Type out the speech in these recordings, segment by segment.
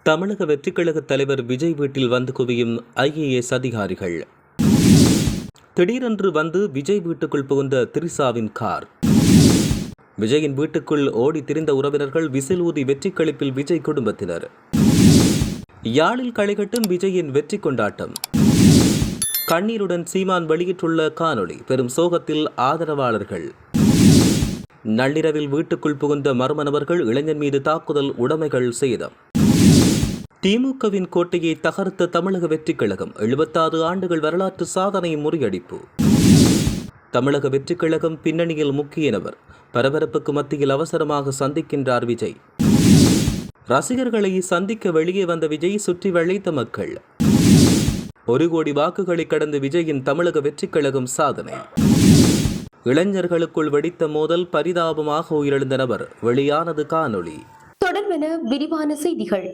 தமிழக வெற்றிக்கழக தலைவர் விஜய் வீட்டில் வந்து குவியும் IAS அதிகாரிகள். திடீரென்று வந்து விஜய் வீட்டுக்குள் புகுந்த திரிசாவின் கார். விஜயின் வீட்டுக்குள் ஓடி திரிந்த உறவினர்கள் விசில் ஊதி வெற்றி களிப்பில் விஜய் குடும்பத்தினர். யாழில் களைகட்டும் விஜயின் வெற்றி கொண்டாட்டம். கண்ணீருடன் சீமான் வெளியிட்டுள்ள காணொளி பெரும் சோகத்தில் ஆதரவாளர்கள். நள்ளிரவில் வீட்டுக்குள் புகுந்த மர்ம நபர்கள் இளைஞன் மீது தாக்குதல், உடைமைகள் சேதம். திமுகவின் கோட்டையை தகர்த்த தமிழக வெற்றிக் கழகம் 76 ஆண்டுகள் வரலாற்று சாதனை முறியடிப்பு. தமிழக வெற்றிக் கழகம் பின்னணியில் முக்கிய நபர், பரபரப்புக்கு மத்தியில் அவசரமாக சந்திக்கின்றார் விஜய். ரசிகர்களை சந்திக்க வெளியே வந்த விஜய் சுற்றி வளைத்த மக்கள். 1 கோடி வாக்குகளை கடந்து விஜயின் தமிழக வெற்றிக் கழகம் சாதனை. இளைஞர்களுக்குள் வெடித்த மோதல், பரிதாபமாக உயிரிழந்த நபர், வெளியானது காணொளி. தொடர்பென விரிவான செய்திகள்.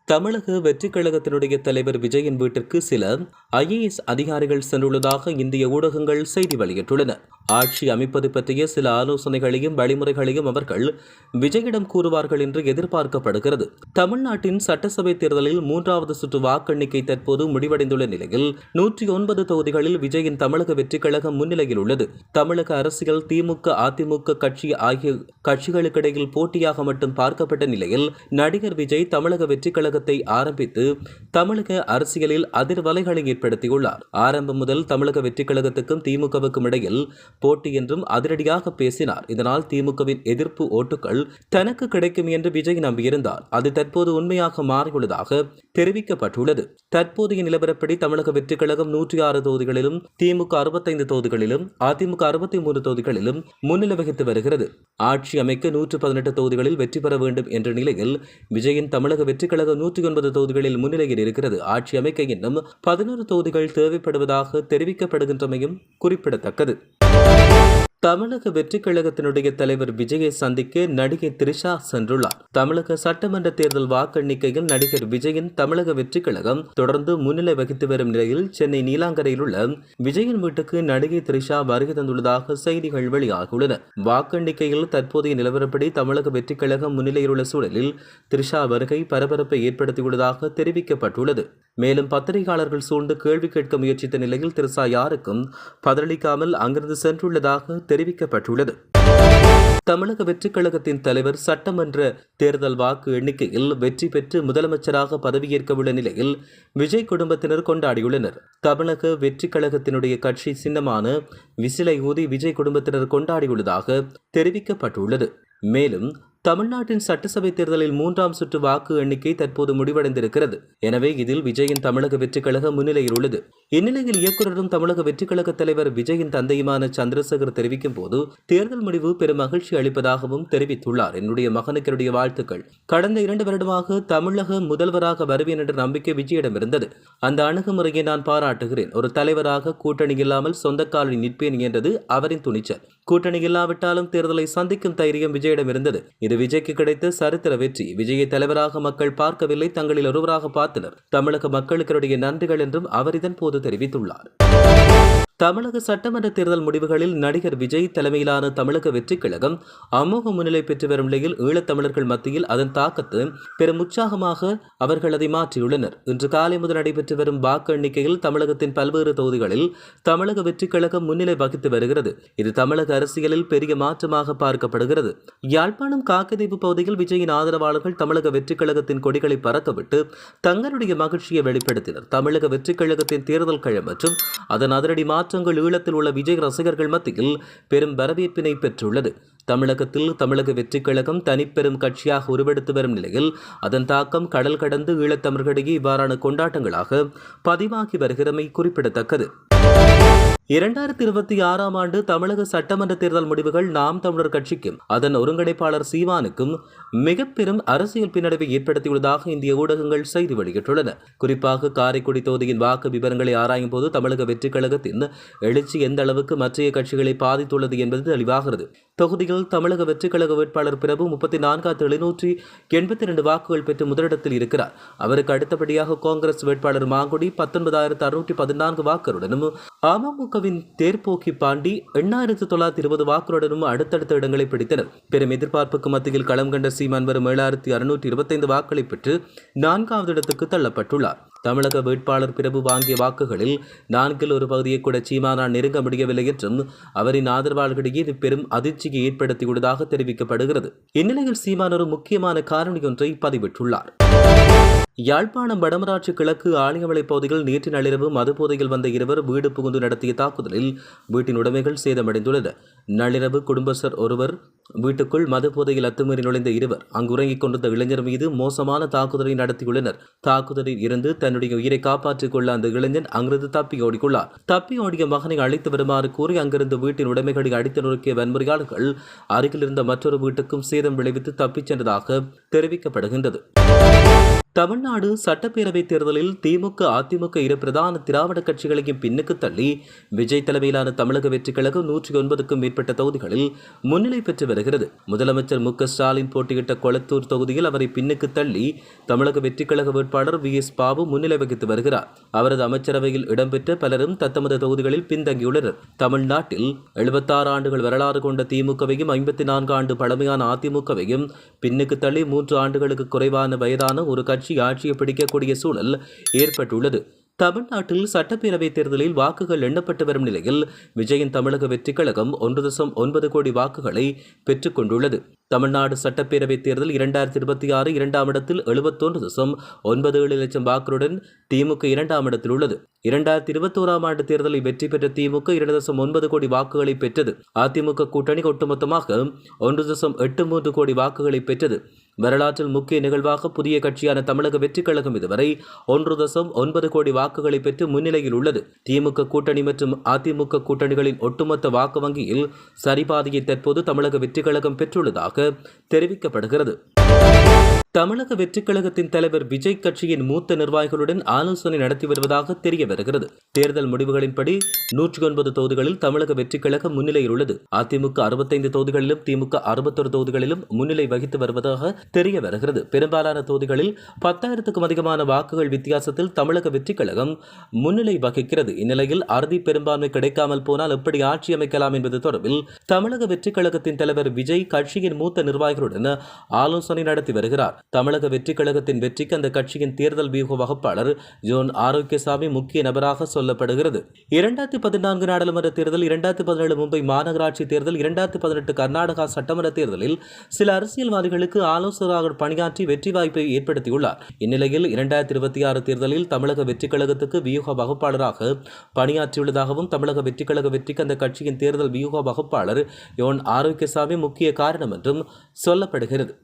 தமிழக வெற்றிக் கழகத்தினுடைய தலைவர் விஜயின் வீட்டிற்கு சில IAS அதிகாரிகள் சென்றுள்ளதாக இந்திய ஊடகங்கள் செய்தி வெளியிட்டுள்ளன. ஆட்சி அமைப்பது பற்றிய சில ஆலோசனைகளையும் வழிமுறைகளையும் அவர்கள் விஜயிடம் கூறுவார்கள் என்று எதிர்பார்க்கப்படுகிறது. தமிழ்நாட்டின் சட்டசபை தேர்தலில் 3வது சுற்று வாக்கெண்ணிக்கை தற்போது முடிவடைந்துள்ள நிலையில் 109 தொகுதிகளில் விஜயின் தமிழக வெற்றிக் கழகம் முன்னிலையில் உள்ளது. தமிழக அரசியல் திமுக, அதிமுக கட்சி ஆகிய கட்சிகளுக்கிடையில் போட்டியாக மட்டும் பார்க்கப்பட்ட நிலையில் நடிகர் விஜய் தமிழக வெற்றிக் கழகத்தை ஆரம்பித்து தமிழக அரசியலில் அதிர்வலைகளை ஏற்படுத்தியுள்ளார். ஆரம்பம் முதல் தமிழக வெற்றிக் கழகத்துக்கும் திமுகவுக்கும் இடையில் போட்டி என்றும் அதிரடியாக பேசினார். இதனால் திமுகவின் எதிர்ப்பு ஓட்டுகள் தனக்கு கிடைக்கும் என்று விஜய் நம்பியிருந்தார். அது தற்போது உண்மையாக மாறியுள்ளதாக தெரிவிக்கப்பட்டுள்ளது. தற்போதைய நிலவரப்படி தமிழக வெற்றிக் கழகம் 106 தொகுதிகளிலும், திமுக 65 தொகுதிகளிலும், அதிமுக 63 தொகுதிகளிலும் முன்னிலை வகித்து வருகிறது. ஆட்சி அமைக்க 118 தொகுதிகளில் வெற்றி பெற வேண்டும் என்ற நிலையில் விஜயின் தமிழக வெற்றிக் கழகம் 109 தொகுதிகளில் முன்னிலையில் இருக்கிறது. ஆட்சி அமைக்க இன்னும் 11 தொகுதிகள் தேவைப்படுவதாக தெரிவிக்கப்படுகின்றமையும் குறிப்பிடத்தக்கது. தமிழக வெற்றிக் கழகத்தினுடைய தலைவர் விஜயை சந்திக்க நடிகை திரிஷா சென்றுள்ளார். தமிழக சட்டமன்ற தேர்தல் வாக்கெண்ணிக்கையில் நடிகர் விஜயின் தமிழக வெற்றிக் கழகம் தொடர்ந்து முன்னிலை வகித்து வரும் நிலையில் சென்னை நீலாங்கரையில் உள்ள விஜயின் வீட்டுக்கு நடிகை திரிஷா வருகை தந்துள்ளதாக செய்திகள் வெளியாகியுள்ளன. வாக்கெண்ணிக்கையில் தற்போதைய நிலவரப்படி தமிழக வெற்றிக் கழகம் முன்னிலையில் உள்ள சூழலில் திரிஷா வருகை பரபரப்பை ஏற்படுத்தியுள்ளதாக தெரிவிக்கப்பட்டுள்ளது. மேலும் பத்திரிகையாளர்கள் சூழ்ந்து கேள்வி கேட்க முயற்சித்த நிலையில் திரிஷா யாருக்கும் பதிலளிக்காமல் அங்கிருந்து சென்றுள்ளதாக தெரிவிக்கப்பட்டுள்ளது. தமிழக வெற்றிக் கழகத்தின் தலைவர் சட்டமன்ற தேர்தல் வாக்கு எண்ணிக்கையில் வெற்றி பெற்று முதலமைச்சராக பதவியேற்க உள்ள நிலையில் விஜய் குடும்பத்தினர் கொண்டாடியுள்ளனர். தமிழக வெற்றிக் கழகத்தினுடைய கட்சி சின்னமான விசிலை ஊதி விஜய் குடும்பத்தினர் கொண்டாடியுள்ளதாக தெரிவிக்கப்பட்டுள்ளது. மேலும் தமிழ்நாட்டின் சட்டசபை தேர்தலில் 3ஆம் சுற்று வாக்கு எண்ணிக்கை தற்போது முடிவடைந்திருக்கிறது. எனவே இதில் விஜயின் தமிழக வெற்றிக் கழகம் முன்னிலையில் உள்ளது. இந்நிலையில் இயக்குநரும் தமிழக வெற்றிக் கழக தலைவர் விஜயின் தந்தையுமான சந்திரசேகர் தெரிவிக்கும் போது தேர்தல் முடிவு பெரும் மகிழ்ச்சி அளிப்பதாகவும் தெரிவித்துள்ளார். என்னுடைய மகனுக்கு வாழ்த்துக்கள். கடந்த 2 வருடமாக தமிழக முதல்வராக வருவேன் என்ற நம்பிக்கை விஜயிடம் இருந்தது. அந்த அணுகுமுறையை நான் பாராட்டுகிறேன். ஒரு தலைவராக கூட்டணி இல்லாமல் சொந்த காலில் நிற்பேன் என்றது அவரின் துணிச்சல். கூட்டணி இல்லாவிட்டாலும் தேர்தலை சந்திக்கும் தைரியம் விஜயிடம் இருந்தது. இது விஜய்க்கு கிடைத்த சரித்திர வெற்றி. விஜயை தலைவராக மக்கள் பார்க்கவில்லை, தங்களில் ஒருவராக பார்த்தனர். தமிழக மக்களுக்கு நன்றிகள் என்றும் அவர் இதன் போது தெரிவித்துள்ளார். தமிழக சட்டமன்ற தேர்தல் முடிவுகளில் நடிகர் விஜய் தலைமையிலான தமிழக வெற்றிக் கழகம் அமோக முன்னிலை பெற்று வரும் நிலையில் ஈழத்தமிழர்கள் மத்தியில் அதன் தாக்கத்தை பெரும் உற்சாகமாக அவர்கள் அதை மாற்றியுள்ளனர். இன்று காலை முதல் நடைபெற்று வரும் வாக்கு எண்ணிக்கையில் தமிழகத்தின் பல்வேறு தொகுதிகளில் தமிழக வெற்றிக் கழகம் முன்னிலை வகித்து வருகிறது. இது தமிழக அரசியலில் பெரிய மாற்றமாக பார்க்கப்படுகிறது. யாழ்ப்பாணம் காக்கதீவு பகுதியில் விஜயின் ஆதரவாளர்கள் தமிழக வெற்றிக் கழகத்தின் கொடிகளை பறக்கவிட்டு தங்களுடைய மகிழ்ச்சியை வெளிப்படுத்தினர். தமிழக வெற்றிக் கழகத்தின் தேர்தல் களம் மற்றும் அதன் அதிரடி மாற்றங்கள் ஈழத்தில் உள்ள விஜய் ரசிகர்கள் மத்தியில் பெரும் வரவேற்பினை பெற்றுள்ளது. தமிழகத்தில் தமிழக வெற்றிக் கழகம் தனிப்பெரும் கட்சியாக உருவெடுத்து வரும் நிலையில் அதன் தாக்கம் கடல் கடந்து ஈழத்தமிழர்களிடையே இவ்வாறான கொண்டாட்டங்களாக பதிவாகி வருகிறமை குறிப்பிடத்தக்கது. 2026ஆம் ஆண்டு தமிழக சட்டமன்ற தேர்தல் முடிவுகள் நாம் தமிழர் கட்சிக்கும் அதன் ஒருங்கிணைப்பாளர் சீமானுக்கும் மிக பெரும் அரசியல் பின்னடைவை ஏற்படுத்தியுள்ளதாக இந்திய ஊடகங்கள் செய்தி வெளியிட்டுள்ளன. குறிப்பாக காரைக்குடி தொகுதியின் வாக்கு விவரங்களை ஆராயும் போது தமிழக வெற்றிக் கழகத்தின் எழுச்சி எந்த அளவுக்கு மற்ற கட்சிகளை பாதித்துள்ளது என்பது தெளிவாகிறது. தொகுதியில் தமிழக வெற்றிக் கழக வேட்பாளர் பிரபு 34,782 வாக்குகள் பெற்று முதலிடத்தில் இருக்கிறார். அவருக்கு அடுத்தபடியாக காங்கிரஸ் வேட்பாளர் மாங்குடி 19,614 வாக்குகளுடனும், அமமுகவின் தேர்போக்கி பாண்டி 8,920 வாக்குகளுடனும் அடுத்தடுத்த இடங்களை பிடித்தனர். பெரும் எதிர்பார்ப்புக்கு மத்தியில் களம் கண்ட சீமான் வரும் 7625 வாக்களை பெற்று 4வது இடத்துக்கு தள்ளப்பட்டுள்ளார். தமிழக வேட்பாளர் பிரபு வாங்கிய வாக்குகளில் 4ல் ஒரு பகுதியை கூட சீமானால் நெருங்க முடியவில்லை என்றும் அவரின் ஆதரவாளர்களிடையே இது பெரும் அதிர்ச்சியை ஏற்படுத்தியுள்ளதாக தெரிவிக்கப்படுகிறது. இந்நிலையில் சீமான் ஒரு முக்கியமான காரணி ஒன்றை பதிவிட்டுள்ளார். யாழ்ப்பாணம் வடமராட்சி கிழக்கு ஆலியமலை பகுதியில் நேற்று நள்ளிரவு மதுபோதையில் வந்த இருவர் வீடு புகுந்து நடத்திய தாக்குதலில் வீட்டின் உடைமைகள் சேதமடைந்துள்ளன. நள்ளிரவு குடும்பஸ்தர் ஒருவர் வீட்டுக்குள் மதுபோதையில் அத்துமீறி நுழைந்த இருவர் அங்கு உறங்கிக் கொண்டிருந்த இளைஞர் மீது மோசமான தாக்குதலை நடத்தியுள்ளனர். தாக்குதலில் இருந்து தன்னுடைய உயிரை காப்பாற்றிக் கொள்ள அந்த இளைஞன் அங்கிருந்து தப்பி ஓடிக்கொள்ளார். தப்பி ஓடிய மகனை அழைத்து வருமாறு கூறி அங்கிருந்து வீட்டின் உடைமைகளை அடித்து நொறுக்கிய வன்முறையாளர்கள் அருகில் இருந்த மற்றொரு வீட்டுக்கும் சேதம் விளைவித்து தப்பிச் சென்றதாக தெரிவிக்கப்படுகின்றது. தமிழ்நாடு சட்டப்பேரவைத் தேர்தலில் திமுக அதிமுக இரு பிரதான திராவிட கட்சிகளையும் பின்னுக்கு தள்ளி விஜய் தலைமையிலான தமிழக வெற்றிக் கழகம் 109க்கும் மேற்பட்ட தொகுதிகளில் முன்னிலை பெற்று வருகிறது. முதலமைச்சர் மு.க.ஸ்டாலின் போட்டியிட்ட கொளத்தூர் தொகுதியில் அவரை பின்னுக்கு தள்ளி தமிழக வெற்றிக் கழக வேட்பாளர் V.S. பாபு முன்னிலை வகித்து வருகிறார். அவரது அமைச்சரவையில் இடம்பெற்ற பலரும் தத்தமது தொகுதிகளில் பின்தங்கியுள்ளனர். தமிழ்நாட்டில் 76 ஆண்டுகள் வரலாறு கொண்ட திமுகவையும் 54 ஆண்டு பழமையான அதிமுகவையும் பின்னுக்கு தள்ளி 3 ஆண்டுகளுக்கு குறைவான வயதான ஒரு கட்சி ஆட்சியை பிடிக்கக்கூடிய சூழல் ஏற்பட்டுள்ளது. தமிழ்நாட்டில் சட்டப்பேரவை தேர்தலில் வாக்குகள் எண்ணப்பட்டு வரும் நிலையில் விஜயின் தமிழக வெற்றிக் கழகம் 1.9 கோடி வாக்குகளை பெற்றுக் கொண்டுள்ளது. தமிழ்நாடு சட்டப்பேரவை தேர்தல் 2026 இரண்டாம் இடத்தில் 71.97 லட்சம் வாக்குகளுடன் திமுக 2ஆம் இடத்தில் உள்ளது. 2021ஆம் ஆண்டு தேர்தலில் வெற்றி பெற்ற திமுக 2.9 கோடி வாக்குகளை பெற்றது. அதிமுக கூட்டணி ஒட்டுமொத்தமாக 1.83 கோடி வாக்குகளை பெற்றது. வரலாற்றில் முக்கிய நிகழ்வாக புதிய கட்சியான தமிழக வெற்றிக் கழகம் இதுவரை 1.9 கோடி வாக்குகளை பெற்று முன்னிலையில் உள்ளது. திமுக கூட்டணி மற்றும் அதிமுக கூட்டணிகளின் ஒட்டுமொத்த வாக்கு வங்கியில் சரிபாதியை தற்போது தமிழக வெற்றிக் கழகம் பெற்றுள்ளதாக தெரிவிக்கப்படுகிறது. தமிழக வெற்றிக் கழகத்தின் தலைவர் விஜய் கட்சியின் மூத்த நிர்வாகிகளுடன் ஆலோசனை நடத்தி வருவதாக தெரிய வருகிறது. தேர்தல் முடிவுகளின்படி 109 தொகுதிகளில் தமிழக வெற்றிக் கழகம் முன்னிலையில் உள்ளது. அதிமுக 65 தொகுதிகளிலும் திமுக 61 தொகுதிகளிலும் முன்னிலை வகித்து வருவதாக தெரிய வருகிறது. பெரும்பாலான தொகுதிகளில் 10,000க்கும் அதிகமான வாக்குகள் வித்தியாசத்தில் தமிழக வெற்றிக் கழகம் முன்னிலை வகிக்கிறது. இந்நிலையில் அறுதி பெரும்பான்மை கிடைக்காமல் போனால் எப்படி ஆட்சி அமைக்கலாம் என்பது தொடர்பில் தமிழக வெற்றிக் கழகத்தின் தலைவர் விஜய் கட்சியின் மூத்த நிர்வாகிகளுடன் ஆலோசனை நடத்தி வருகிறார். தமிழக வெற்றிக் கழகத்தின் வெற்றிக்கு அந்த கட்சியின் தேர்தல் வியூக வகுப்பாளர் ஜோன் ஆரோக்கியசாமி முக்கிய நபராக சொல்லப்படுகிறது. 2014 நாடாளுமன்ற தேர்தல், 2017 மும்பை மாநகராட்சி தேர்தல், 2018 கர்நாடகா சட்டமன்ற தேர்தலில் சில அரசியல்வாதிகளுக்கு ஆலோசகராக பணியாற்றி வெற்றி வாய்ப்பை ஏற்படுத்தியுள்ளார். இந்நிலையில் 2026 தேர்தலில் தமிழக வெற்றிக் கழகத்துக்கு வியூக வகுப்பாளராக பணியாற்றியுள்ளதாகவும் தமிழக வெற்றிக் கழக வெற்றிக்கு அந்த கட்சியின் தேர்தல் வியூக வகுப்பாளர் ஜோன் ஆரோக்கியசாமி முக்கிய காரணம் என்றும் சொல்லப்படுகிறது.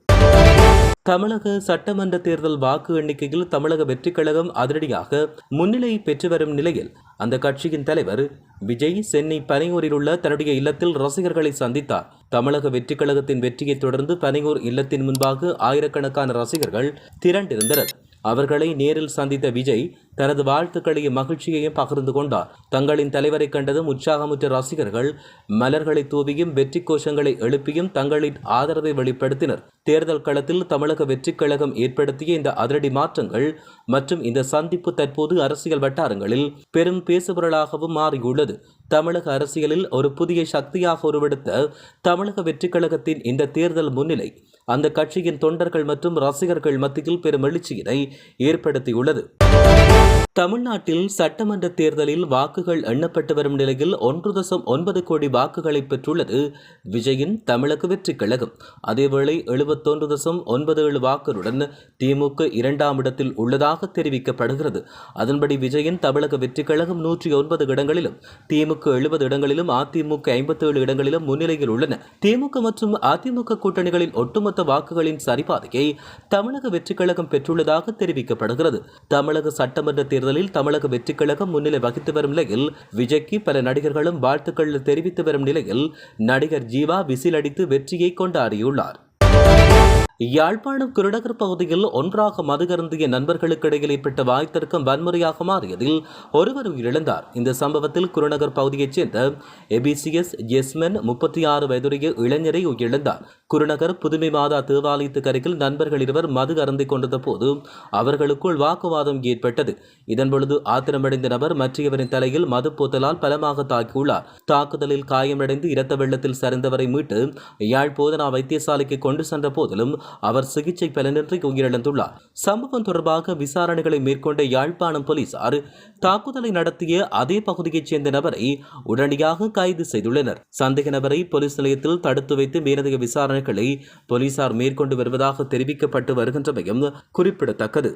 தமிழக சட்டமன்ற தேர்தல் வாக்கு எண்ணிக்கையில் தமிழக வெற்றிக் கழகம் அதிரடியாக முன்னிலை பெற்று வரும் நிலையில் அந்த கட்சியின் தலைவர் விஜய் சென்னை பனையூரில் உள்ள தன்னுடைய இல்லத்தில் ரசிகர்களை சந்தித்தார். தமிழக வெற்றிக் கழகத்தின் வெற்றியை தொடர்ந்து பனையூர் இல்லத்தின் முன்பாக ஆயிரக்கணக்கான ரசிகர்கள் திரண்டிருந்தனர். அவர்களை நேரில் சந்தித்த விஜய் தனது வாழ்த்துக்களையும் மகிழ்ச்சியையும் பகிர்ந்து கொண்டார். தங்களின் தலைவரை கண்டதும் உற்சாகமுற்ற ரசிகர்கள் மலர்களை தூவியும் வெற்றி கோஷங்களை எழுப்பியும் தங்களின் ஆதரவை வெளிப்படுத்தினர். தேர்தல் களத்தில் தமிழக வெற்றிக் கழகம் ஏற்படுத்திய இந்த அதிரடி மாற்றங்கள் மற்றும் இந்த சந்திப்பு தற்போது அரசியல் வட்டாரங்களில் பெரும் பேசுபொருளாகவும் மாறியுள்ளது. தமிழக அரசியலில் ஒரு புதிய சக்தியாக உருவெடுத்த தமிழக வெற்றிக் கழகத்தின் இந்த தேர்தல் முன்னிலை அந்த கட்சியின் தொண்டர்கள் மற்றும் ரசிகர்கள் மத்தியில் பெரும் எழுச்சியினை ஏற்படுத்தியுள்ளது. தமிழ்நாட்டில் சட்டமன்ற தேர்தலில் வாக்குகள் எண்ணப்பட்டு வரும் நிலையில் 1.9 கோடி வாக்குகளை பெற்றுள்ளது விஜயின் தமிழக வெற்றிக் கழகம். அதேவேளை 71.97 வாக்குகளுடன் திமுக 2ஆம் இடத்தில் உள்ளதாக தெரிவிக்கப்படுகிறது. அதன்படி விஜயின் தமிழக வெற்றிக் கழகம் 109 இடங்களிலும் திமுக 70 இடங்களிலும் அதிமுக 57 இடங்களிலும் முன்னிலையில் உள்ளன. திமுக மற்றும் அதிமுக கூட்டணிகளின் ஒட்டுமொத்த வாக்குகளின் சரிபாதையை தமிழக வெற்றிக் கழகம் பெற்றுள்ளதாக தெரிவிக்கப்படுகிறது. தமிழக சட்டமன்ற தேர்தலில் தமிழக வெற்றிக் கழகம் முன்னிலை வகித்து வரும் நிலையில் விஜய்க்கு பல நடிகர்களும் வாழ்த்துக்கள் தெரிவித்து வரும் நிலையில் நடிகர் ஜீவா விசில் அடித்து வெற்றியை கொண்டாடியுள்ளார். யாழ்ப்பாணம் குருநகர் பகுதியில் ஒன்றாக மதுகருந்திய நண்பர்களுக்கு இடையில் ஏற்பட்ட வாய்த்தர்க்கம் வன்முறையாக மாறியதில் ஒருவர் உயிரிழந்தார். இந்த சம்பவத்தில் குருநகர் பகுதியைச் சேர்ந்த எபிசிஎஸ் ஜெஸ்மன் 36 வயதுடைய இளைஞரை உயிரிழந்தார். குருநகர் புதுமை மாதா தேவாலயத்துக்கு அருகில் நண்பர்கள் இருவர் மது அருந்திக் கொண்டிருந்த போது அவர்களுக்குள் வாக்குவாதம் ஏற்பட்டது. இதன்பொழுது ஆத்திரமடைந்த நபர் மற்றவரின் தலையில் மது போத்தலால் பலமாக தாக்கியுள்ளார். தாக்குதலில் காயமடைந்து இரத்த வெள்ளத்தில் சரிந்தவரை மீட்டு யாழ் போதனா வைத்தியசாலைக்கு கொண்டு சென்ற போதிலும் அவர் சிகிச்சை பலனின்றி உயிரிழந்துள்ளார். சம்பவம் தொடர்பாக விசாரணைகளை மேற்கொண்ட யாழ்ப்பாணம் போலீசார் தாக்குதலை நடத்திய அதே பகுதியைச் சேர்ந்த நபரை உடனடியாக கைது செய்துள்ளனர். சந்தேக நபரை போலீஸ் நிலையத்தில் தடுத்து வைத்து மேலதிக விசாரணைகளை போலீசார் மேற்கொண்டு வருவதாக தெரிவிக்கப்பட்டு வருகின்றமையும் குறிப்பிடத்தக்கது.